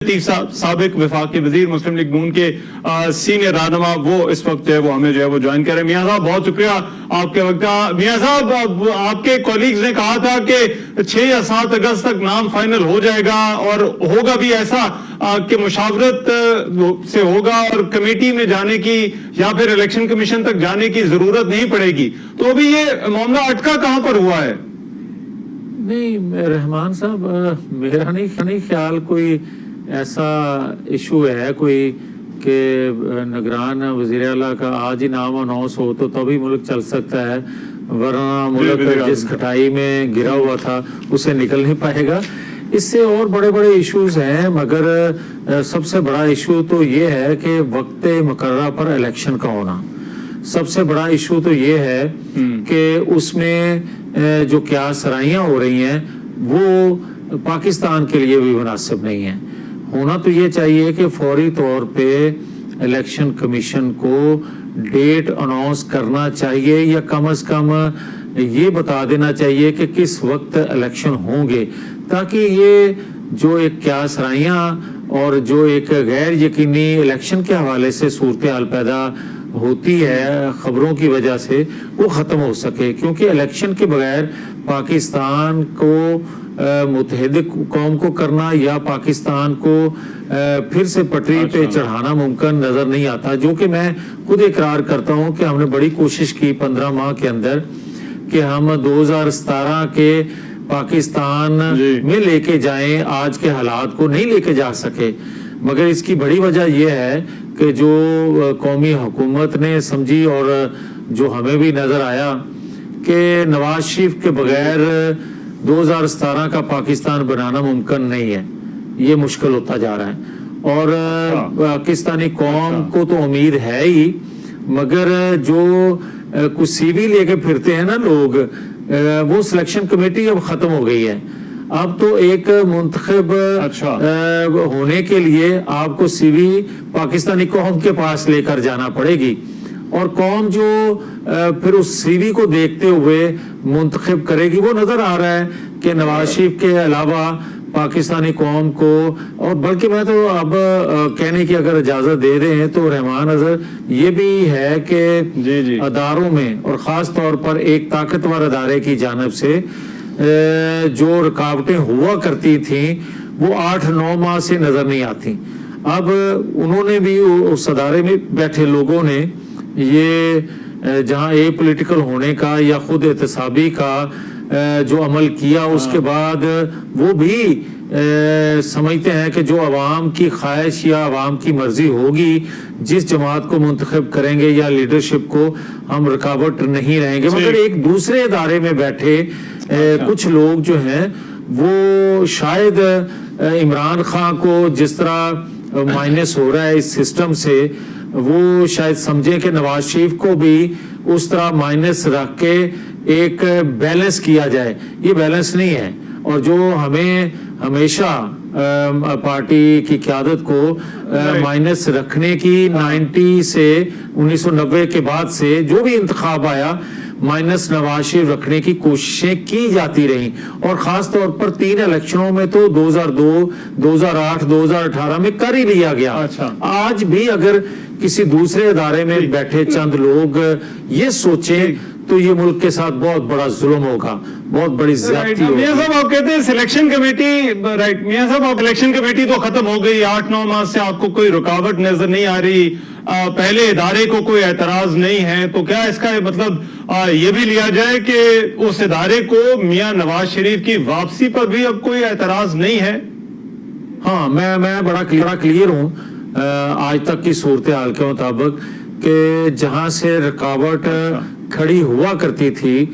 سابق وفاقی وزیر مسلم لیگ نون کے سینئر رہنما وہ اس وقت جو ہے وہ ہمیں جوائن کر رہے ہیں۔ میاں صاحب بہت شکریہ آپ کے وقت کا۔ میاں صاحب آپ کے کولیگز نے کہا تھا کہ 6 یا 7 اگست تک نام فائنل ہو جائے گا اور ہوگا بھی ایسا کہ مشاورت سے ہوگا اور کمیٹی میں جانے کی یا پھر الیکشن کمیشن تک جانے کی ضرورت نہیں پڑے گی، تو ابھی یہ معاملہ اٹکا کہاں پر ہوا ہے؟ نہیں رحمان صاحب، میرا نہیں خیال کوئی ایسا ایشو ہے کوئی کہ نگران وزیر اعلیٰ کا آج ہی نام اناؤنس ہو تو تبھی ملک چل سکتا ہے، ورنہ ملک جس کھٹائی میں گرا ہوا تھا اسے نکل نہیں پائے گا۔ اس سے اور بڑے بڑے ایشوز ہیں، مگر سب سے بڑا ایشو تو یہ ہے کہ وقت مقررہ پر الیکشن کا ہونا۔ سب سے بڑا ایشو تو یہ ہے کہ اس میں جو قیاس رائیاں ہو رہی ہیں وہ پاکستان کے لیے بھی مناسب نہیں ہیں۔ ہونا تو یہ چاہیے کہ فوری طور پہ الیکشن کمیشن کو ڈیٹ اناؤنس کرنا چاہیے، یا کم از کم یہ بتا دینا چاہیے کہ کس وقت الیکشن ہوں گے، تاکہ یہ جو ایک قیاس رائیاں اور جو ایک غیر یقینی الیکشن کے حوالے سے صورتحال پیدا ہوتی ہے خبروں کی وجہ سے، وہ ختم ہو سکے۔ کیونکہ الیکشن کے بغیر پاکستان کو متحد قوم کو کرنا یا پاکستان کو پھر سے پٹری پہ چڑھانا ممکن نظر نہیں آتا، جو کہ میں خود اقرار کرتا ہوں کہ ہم نے بڑی کوشش کی 15 ماہ کے اندر کہ ہم 2017 کے پاکستان میں لے کے جائیں، آج کے حالات کو نہیں لے کے جا سکے۔ مگر اس کی بڑی وجہ یہ ہے کہ جو قومی حکومت نے سمجھی اور جو ہمیں بھی نظر آیا کہ نواز شریف کے بغیر 2017 کا پاکستان بنانا ممکن نہیں ہے، یہ مشکل ہوتا جا رہا ہے۔ اور پاکستانی قوم کو تو امید ہے ہی، مگر جو کچھ سی وی لے کے پھرتے ہیں نا لوگ، وہ سلیکشن کمیٹی اب ختم ہو گئی ہے۔ اب تو ایک منتخب ہونے کے لیے آپ کو سی وی پاکستانی قوم کے پاس لے کر جانا پڑے گی، اور قوم جو پھر اس سی وی کو دیکھتے ہوئے منتخب کرے گی۔ وہ نظر آ رہا ہے کہ نواز شریف کے علاوہ پاکستانی قوم کو، اور بلکہ میں تو اب کہنے کی اگر اجازت دے رہے ہیں تو رحمان اظہر یہ بھی ہے کہ اداروں میں اور خاص طور پر ایک طاقتور ادارے کی جانب سے جو رکاوٹیں ہوا کرتی تھیں وہ 8-9 ماہ سے نظر نہیں آتی۔ اب انہوں نے بھی اس ادارے میں بیٹھے لوگوں نے یہ جہاں اے پولیٹیکل ہونے کا یا خود احتسابی کا جو عمل کیا، اس کے بعد وہ بھی سمجھتے ہیں کہ جو عوام کی خواہش یا عوام کی مرضی ہوگی، جس جماعت کو منتخب کریں گے یا لیڈرشپ کو، ہم رکاوٹ نہیں رہیں گے۔ مگر ایک دوسرے ادارے میں بیٹھے کچھ لوگ جو ہیں وہ شاید عمران خان کو جس طرح مائنس ہو رہا ہے اس سسٹم سے، وہ شاید سمجھیں کہ نواز شریف کو بھی اس طرح مائنس رکھ کے ایک بیلنس کیا جائے۔ یہ بیلنس نہیں ہے، اور جو ہمیں ہمیشہ پارٹی کی قیادت کو مائنس رکھنے کی 1990 کے بعد سے جو بھی انتخاب آیا، مائنس نواز شریف رکھنے کی کوششیں کی جاتی رہیں، اور خاص طور پر 3 الیکشنوں میں تو 2002، 2008، 2018 میں کر ہی لیا گیا۔ آج بھی اگر کسی دوسرے ادارے میں بیٹھے چند لوگ یہ سوچیں تو یہ ملک کے ساتھ بہت بڑا ظلم ہوگا، بہت بڑی زیادتی ہوگی۔ میاں صاحب آپ کہتے ہیں سلیکشن کمیٹی، میاں صاحب آپ الیکشن کمیٹی تو ختم ہو گئی، 8-9 ماہ سے آپ کو کوئی رکاوٹ نظر نہیں آ رہی، پہلے ادارے کو کوئی اعتراض نہیں ہے، تو کیا اس کا مطلب یہ بھی لیا جائے کہ اس ادارے کو میاں نواز شریف کی واپسی پر بھی اب کوئی اعتراض نہیں ہے؟ ہاں، میں بڑا کلیئر ہوں آج تک کی صورتحال کے مطابق کہ جہاں سے رکاوٹ کھڑی ہوا کرتی تھی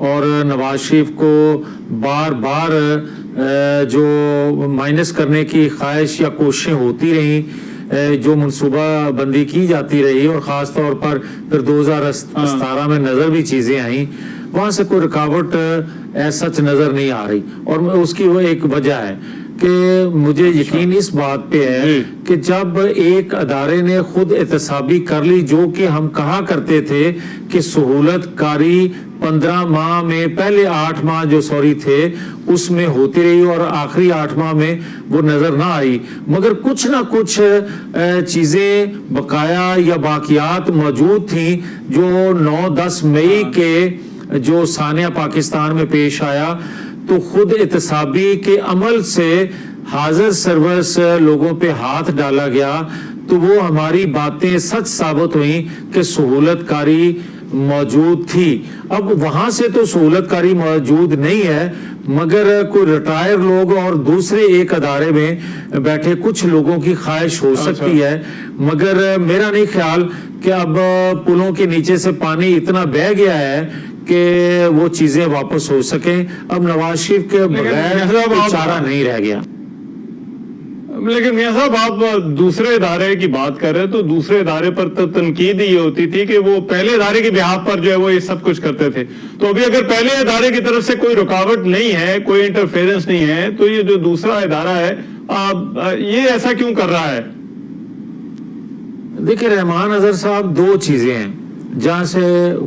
اور نواز شریف کو بار بار جو مائنس کرنے کی خواہش یا کوششیں ہوتی رہیں، جو منصوبہ بندی کی جاتی رہی، اور خاص طور پر پھر 2017 میں نظر بھی چیزیں آئیں، وہاں سے کوئی رکاوٹ ایسا نظر نہیں آ رہی۔ اور اس کی وہ ایک وجہ ہے کہ مجھے یقین اس بات پہ ہے جی۔ کہ جب ایک ادارے نے خود احتسابی کر لی، جو کہ ہم کہا کرتے تھے کہ سہولت کاری 15 ماہ میں پہلے 8 ماہ جو تھے اس میں ہوتی رہی اور آخری 8 ماہ میں وہ نظر نہ آئی، مگر کچھ نہ کچھ چیزیں بقایا یا باقیات موجود تھیں جو 9-10 مئی کے جو سانحہ پاکستان میں پیش آیا، تو خود احتسابی کے عمل سے حاضر سروس لوگوں پہ ہاتھ ڈالا گیا، تو وہ ہماری باتیں سچ ثابت ہوئیں کہ سہولت کاری موجود تھی۔ اب وہاں سے تو سہولت کاری موجود نہیں ہے، مگر کوئی ریٹائر لوگ اور دوسرے ایک ادارے میں بیٹھے کچھ لوگوں کی خواہش ہو سکتی ہے، مگر میرا نہیں خیال کہ اب پلوں کے نیچے سے پانی اتنا بہہ گیا ہے کہ وہ چیزیں واپس ہو سکیں۔ اب نواز شریف کے بغیر کوئی چارہ نہیں رہ گیا۔ لیکن میاں صاحب آپ دوسرے ادارے کی بات کر رہے تو دوسرے ادارے پر تو تنقید یہ ہوتی تھی کہ وہ پہلے ادارے کی بہاف پر جو ہے وہ یہ سب کچھ کرتے تھے، تو ابھی اگر پہلے ادارے کی طرف سے کوئی رکاوٹ نہیں ہے، کوئی انٹرفیرنس نہیں ہے، تو یہ جو دوسرا ادارہ ہے یہ ایسا کیوں کر رہا ہے؟ دیکھیں رحمان اظہر صاحب، دو چیزیں ہیں جہاں سے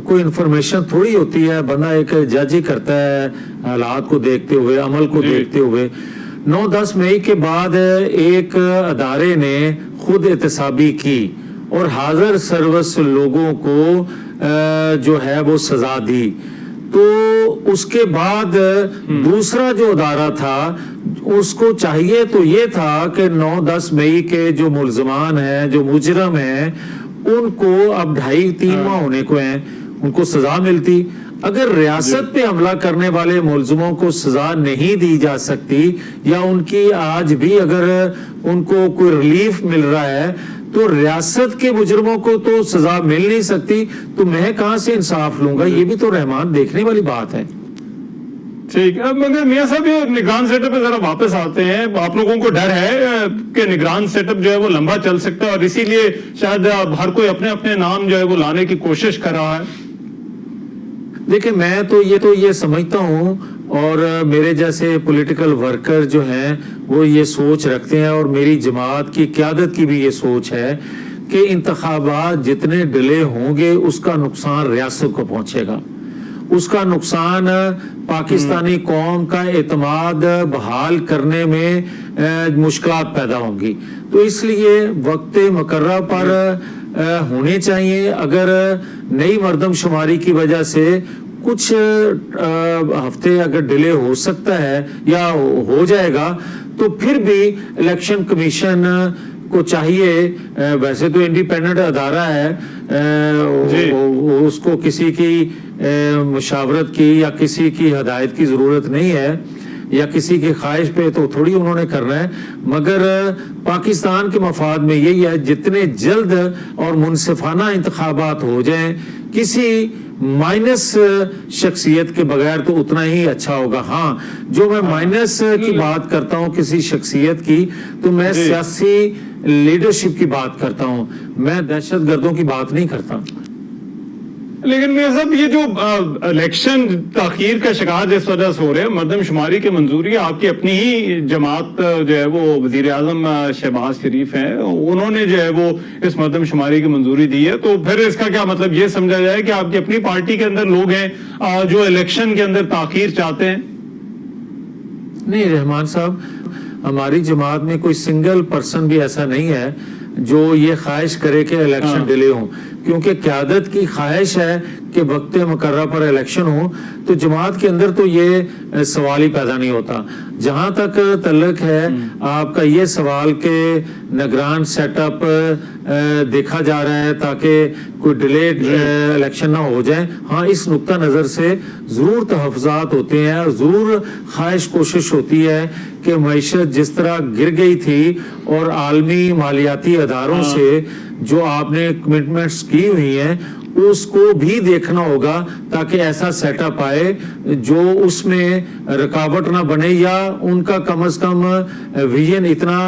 کوئی انفارمیشن تھوڑی ہوتی ہے، بندہ ایک جج ہی کرتا ہے حالات کو دیکھتے ہوئے، عمل کو دیکھتے ہوئے۔ 9-10 مئی کے بعد ایک ادارے نے خود احتسابی کی اور حاضر سروس لوگوں کو جو ہے وہ سزا دی، تو اس کے بعد دوسرا جو ادارہ تھا اس کو چاہیے تو یہ تھا کہ 9-10 مئی کے جو ملزمان ہیں، جو مجرم ہیں، ان کو اب 2.5-3 ماہ ہونے کو ہیں، ان کو سزا ملتی۔ اگر ریاست پہ حملہ کرنے والے ملزموں کو سزا نہیں دی جا سکتی، یا ان کی آج بھی اگر ان کو کوئی ریلیف مل رہا ہے، تو ریاست کے مجرموں کو تو سزا مل نہیں سکتی، تو میں کہاں سے انصاف لوں گا؟ یہ بھی تو رحمان دیکھنے والی بات ہے۔ ٹھیک ہے، مگر میاں صاحب یہ نگران سیٹ اپ پہ ذرا واپس آتے ہیں۔ آپ لوگوں کو ڈر ہے کہ نگران سیٹ اپ جو ہے وہ لمبا چل سکتا ہے اور اسی لیے شاید ہر کوئی اپنے اپنے نام جو ہے وہ لانے کی کوشش کر رہا ہے؟ دیکھیں میں تو یہ سمجھتا ہوں، اور میرے جیسے پولیٹیکل ورکر جو ہیں وہ یہ سوچ رکھتے ہیں، اور میری جماعت کی قیادت کی بھی یہ سوچ ہے کہ انتخابات جتنے ڈیلے ہوں گے اس کا نقصان ریاست کو پہنچے گا، اس کا نقصان پاکستانی قوم کا اعتماد بحال کرنے میں مشکلات پیدا ہوں گی، تو اس لیے وقت مقررہ پر ہونے چاہیے۔ اگر نئی مردم شماری کی وجہ سے کچھ ہفتے اگر ڈیلے ہو سکتا ہے یا ہو جائے گا، تو پھر بھی الیکشن کمیشن کو چاہیے، ویسے تو انڈیپینڈنٹ ادارہ ہے، اس کو کسی کی مشاورت کی یا کسی کی ہدایت کی ضرورت نہیں ہے، یا کسی کی خواہش پہ تو تھوڑی انہوں نے کرنا ہے، مگر پاکستان کے مفاد میں یہی ہے جتنے جلد اور منصفانہ انتخابات ہو جائیں، کسی مائنس شخصیت کے بغیر، تو اتنا ہی اچھا ہوگا۔ ہاں، جو میں مائنس کی بات کرتا ہوں کسی شخصیت کی، تو میں سیاسی لیڈرشپ کی بات کرتا ہوں، میں دہشت گردوں کی بات نہیں کرتا۔ لیکن میاں صاحب یہ جو الیکشن تاخیر کا شکار جس وجہ سے ہو رہے ہیں، مردم شماری کی منظوری آپ کی اپنی ہی جماعت جو ہے وہ وزیر اعظم شہباز شریف ہیں، انہوں نے جو ہے وہ اس مردم شماری کی منظوری دی ہے، تو پھر اس کا کیا مطلب یہ سمجھا جائے کہ آپ کی اپنی پارٹی کے اندر لوگ ہیں جو الیکشن کے اندر تاخیر چاہتے ہیں؟ نہیں رحمان صاحب، ہماری جماعت میں کوئی سنگل پرسن بھی ایسا نہیں ہے جو یہ خواہش کرے کہ الیکشن ڈیلے ہوں، کیونکہ قیادت کی خواہش ہے کہ وقت مقررہ پر الیکشن ہو، تو جماعت کے اندر تو یہ سوال ہی پیدا نہیں ہوتا۔ جہاں تک تعلق ہے آپ کا یہ سوال کہ نگران سیٹ اپ دیکھا جا رہا ہے تاکہ کوئی ڈیلیڈ الیکشن نہ ہو جائے، ہاں اس نقطہ نظر سے ضرور تحفظات ہوتے ہیں، ضرور خواہش کوشش ہوتی ہے کہ معیشت جس طرح گر گئی تھی اور عالمی مالیاتی اداروں سے جو آپ نے کمٹمنٹس کی ہوئی ہیں اس کو بھی دیکھنا ہوگا، تاکہ ایسا سیٹ اپ آئے جو اس میں رکاوٹ نہ بنے، یا ان کا کم از کم ویژن اتنا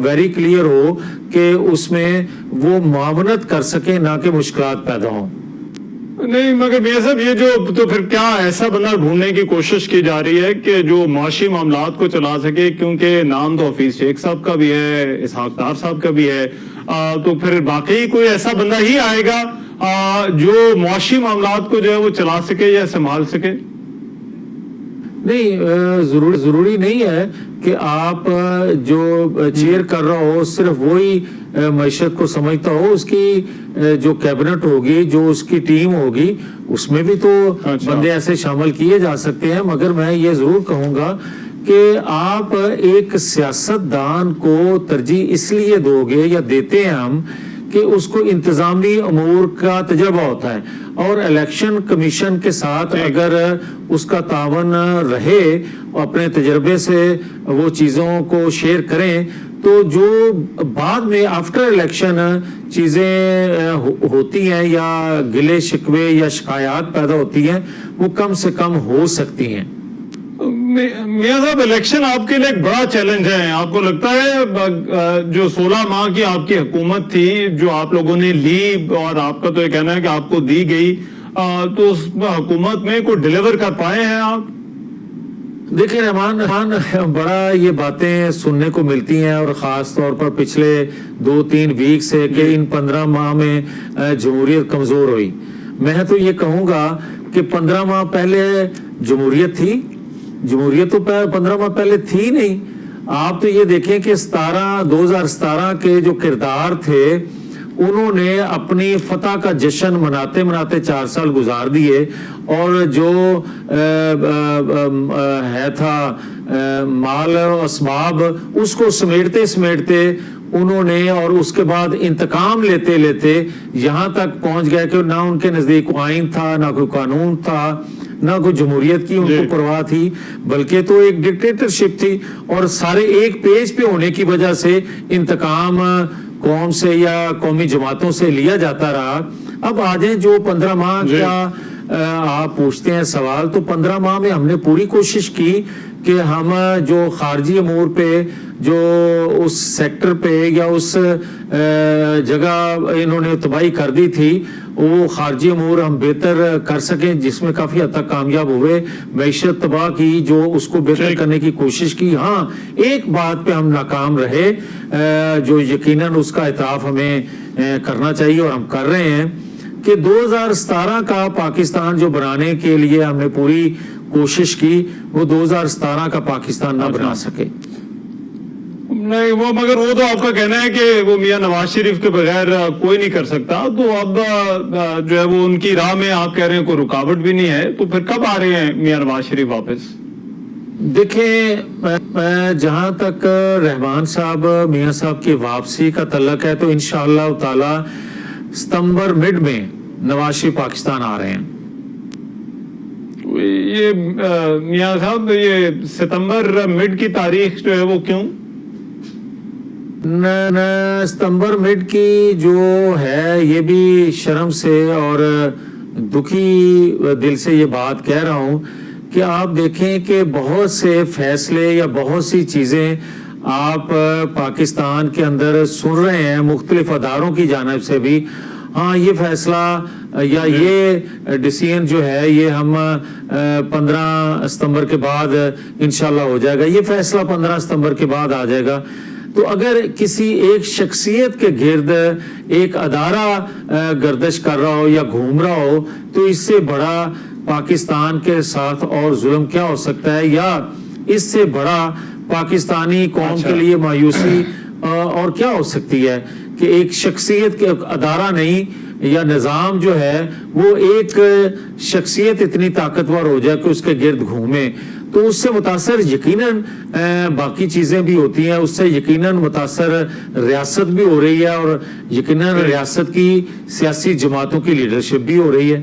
ویری کلیئر ہو کہ اس میں وہ معاونت کر سکیں، نہ کہ مشکلات پیدا ہوں۔ نہیں مگر میاں صاحب یہ جو تو پھر کیا ایسا بندہ ڈھونڈنے کی کوشش کی جا رہی ہے کہ جو معاشی معاملات کو چلا سکے، کیونکہ نام تو حفیظ شیخ صاحب کا بھی ہے، اسحاق ڈار صاحب کا بھی ہے، تو پھر باقی کوئی ایسا بندہ ہی آئے گا جو معاشی معاملات کو جو ہے وہ چلا سکے یا سنبھال سکے؟ نہیں، ضروری نہیں ہے کہ آپ جو چیئر کر رہا ہو صرف وہی معیشت کو سمجھتا ہو. اس کی جو کیبنٹ ہوگی، جو اس کی ٹیم ہوگی، اس میں بھی تو بندے ایسے شامل کیے جا سکتے ہیں. مگر میں یہ ضرور کہوں گا کہ آپ ایک سیاست دان کو ترجیح اس لیے دو گے یا دیتے ہیں ہم کہ اس کو انتظامی امور کا تجربہ ہوتا ہے، اور الیکشن کمیشن کے ساتھ اگر اس کا تعاون رہے، اپنے تجربے سے وہ چیزوں کو شیئر کریں، تو جو بعد میں آفٹر الیکشن چیزیں ہوتی ہیں یا گلے شکوے یا شکایات پیدا ہوتی ہیں، وہ کم سے کم ہو سکتی ہیں. میاں صاحب، الیکشن آپ کے لیے ایک بڑا چیلنج ہے. آپ کو لگتا ہے جو 16 ماہ کی آپ کی حکومت تھی، جو آپ لوگوں نے لی، اور آپ کا تو یہ کہنا ہے کہ آپ کو دی گئی، تو اس حکومت میں کوئی ڈیلیور کر پائے ہیں آپ؟ دیکھیں رحمان، بڑا یہ باتیں سننے کو ملتی ہیں، اور خاص طور پر پچھلے 2-3 ویک سے کہ ان 15 ماہ میں جمہوریت کمزور ہوئی. میں تو یہ کہوں گا کہ 15 ماہ پہلے جمہوریت تھی. جمہوریت تو 15 ماہ پہلے تھی نہیں. آپ تو یہ دیکھیں کہ 2017 کے جو کردار تھے، انہوں نے اپنی فتح کا جشن مناتے مناتے 4 سال گزار دیے، اور جو ہے تھا مال و اسباب، اس کو سمیٹتے سمیٹتے انہوں نے، اور اس کے بعد انتقام لیتے لیتے یہاں تک پہنچ گئے کہ نہ ان کے نزدیک کوئی آئین تھا، نہ کوئی قانون تھا، نہ کوئی جمہوریت کی ان کو پرواہ تھی، بلکہ تو ایک ڈکٹیٹرشپ تھی. اور سارے ایک پیج پہ ہونے کی وجہ سے انتقام قوم سے یا قومی جماعتوں سے لیا جاتا رہا. اب آ جائیں جو 15 ماہ کا آپ پوچھتے ہیں سوال، تو 15 ماہ میں ہم نے پوری کوشش کی کہ ہم جو خارجی امور پہ، جو اس سیکٹر پہ یا اس جگہ انہوں نے تباہی کر دی تھی، وہ خارجی امور ہم بہتر کر سکیں، جس میں کافی حد تک کامیاب ہوئے. معیشت تباہ کی، جو اس کو بہتر کرنے کی کوشش کی. ہاں، ایک بات پہ ہم ناکام رہے، جو یقیناً اس کا اعتراف ہمیں کرنا چاہیے، اور ہم کر رہے ہیں، کہ 2017 کا پاکستان جو بنانے کے لیے ہم نے پوری کوشش کی، وہ 2017 کا پاکستان نہ بنا سکے. نہیں، وہ مگر وہ تو آپ کا کہنا ہے کہ وہ میاں نواز شریف کے بغیر کوئی نہیں کر سکتا. تو اب جو ہے وہ ان کی راہ میں آپ کہہ رہے ہیں کوئی رکاوٹ بھی نہیں ہے، تو پھر کب آ رہے ہیں میاں نواز شریف واپس؟ دیکھیں، جہاں تک رحمان صاحب، میاں صاحب کی واپسی کا تعلق ہے، تو انشاءاللہ تعالی ستمبر مڈ میں نواز شریف پاکستان آ رہے ہیں. یہ میاں صاحب، یہ ستمبر مڈ کی تاریخ جو ہے وہ کیوں؟ ستمبر مڈ کی جو ہے، یہ بھی شرم سے اور دکھی دل سے یہ بات کہہ رہا ہوں کہ آپ دیکھیں کہ بہت سے فیصلے یا بہت سی چیزیں آپ پاکستان کے اندر سن رہے ہیں مختلف اداروں کی جانب سے بھی. ہاں، یہ فیصلہ یا یہ ڈیسیژن جو ہے، یہ ہم 15 ستمبر کے بعد انشاءاللہ ہو جائے گا. یہ فیصلہ 15 ستمبر کے بعد آ جائے گا. تو اگر کسی ایک شخصیت کے گرد ایک ادارہ گردش کر رہا ہو یا گھوم رہا ہو، تو اس سے بڑا پاکستان کے ساتھ اور ظلم کیا ہو سکتا ہے، یا اس سے بڑا پاکستانی قوم کے لیے مایوسی اور کیا ہو سکتی ہے کہ ایک شخصیت کے ادارہ نہیں یا نظام جو ہے، وہ ایک شخصیت اتنی طاقتور ہو جائے کہ اس کے گرد گھومے. تو اس سے متاثر یقیناً باقی چیزیں بھی ہوتی ہیں، اس سے یقیناً متاثر ریاست بھی ہو رہی ہے، اور یقیناً ریاست کی سیاسی جماعتوں کی لیڈرشپ بھی ہو رہی ہے.